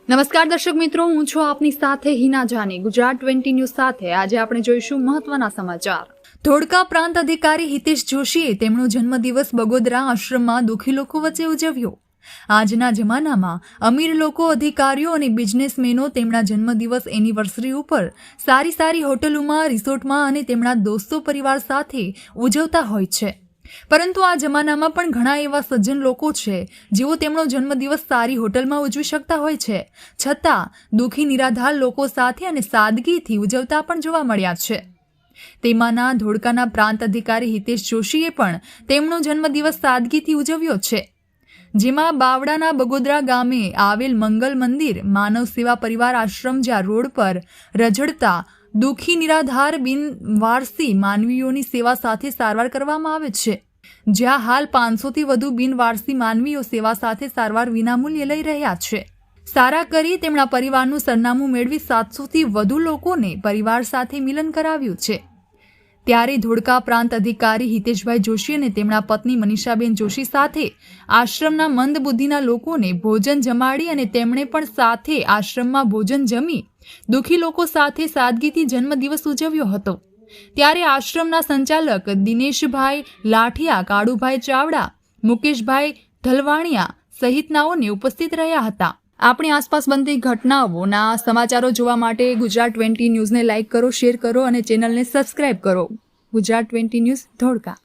નમસ્કાર દર્શક મિત્રો, હું છું આપની સાથે હિના જાની. ગુજરાત 20 ન્યૂઝ સાથે આજે આપણે જોઈશું મહત્વના સમાચાર. ધોળકા પ્રાંત અધિકારી હિતેશ જોશીએ તેમનો જન્મદિવસ બગોદરા આશ્રમમાં દુઃખી લોકો વચ્ચે ઉજવ્યો. આજના જમાનામાં અમીર લોકો, અધિકારીઓ અને બિઝનેસમેનો તેમના જન્મદિવસ એનિવર્સરી ઉપર સારી હોટલોમાં, રિસોર્ટમાં અને તેમના દોસ્તો પરિવાર સાથે ઉજવતા હોય છે. પરંતુ આ જમાનામાં પણ ઘણા એવા સજ્જન લોકો છે જેઓ તેમનો જન્મદિવસ સારી હોટલમાં ઉજવી શકતા હોય છે, છતાં દુઃખી નિરાધાર લોકો સાથે અને સાદગીથી ઉજવતા પણ જોવા મળ્યા છે. તેમાંના ધોળકાના પ્રાંત અધિકારી હિતેશ જોશીએ પણ તેમનો જન્મદિવસ સાદગીથી ઉજવ્યો છે. જેમાં બાવડાના બગોદરા ગામે આવેલ મંગલ મંદિર માનવ સેવા પરિવાર આશ્રમ જ્યાં રોડ પર રઝળતા દુઃખી નિરાધાર બિનવારસી માનવીઓની સેવા સાથે સારવાર કરવામાં આવે છે. જ્યાં હાલ 500થી વધુ બિનવારસી માનવીઓ સેવા સાથે સારવાર વિનામૂલ્યે લઈ રહ્યા છે. સારા કરી તેમના પરિવારનું સરનામું મેળવી 700થી વધુ લોકોને પરિવાર સાથે મિલન કરાવ્યું છે. ત્યારે ધોળકા પ્રાંત અધિકારી હિતેશભાઈ જોશી અને તેમના પત્ની મનીષાબેન જોશી સાથે આશ્રમના મંદબુદ્ધિના લોકોને ભોજન જમાડી અને તેમણે પણ સાથે આશ્રમમાં ભોજન જમી દુઃખી લોકો સાથે સાદગીથી જન્મદિવસ ઉજવ્યો હતો. ત્યારે આશ્રમના સંચાલક દિનેશભાઈ લાઠિયા, કાળુભાઈ ચાવડા, મુકેશભાઈ ઢલવાણિયા સહિતનાઓને ઉપસ્થિત રહ્યા હતા. આપણી આસપાસ બનતી ઘટનાઓના સમાચારો જોવા માટે ગુજરાત 20 ન્યૂઝને લાઇક કરો, શેર કરો અને ચેનલને સબસ્ક્રાઇબ કરો. ગુજરાત 20 ન્યૂઝ ધોળકા.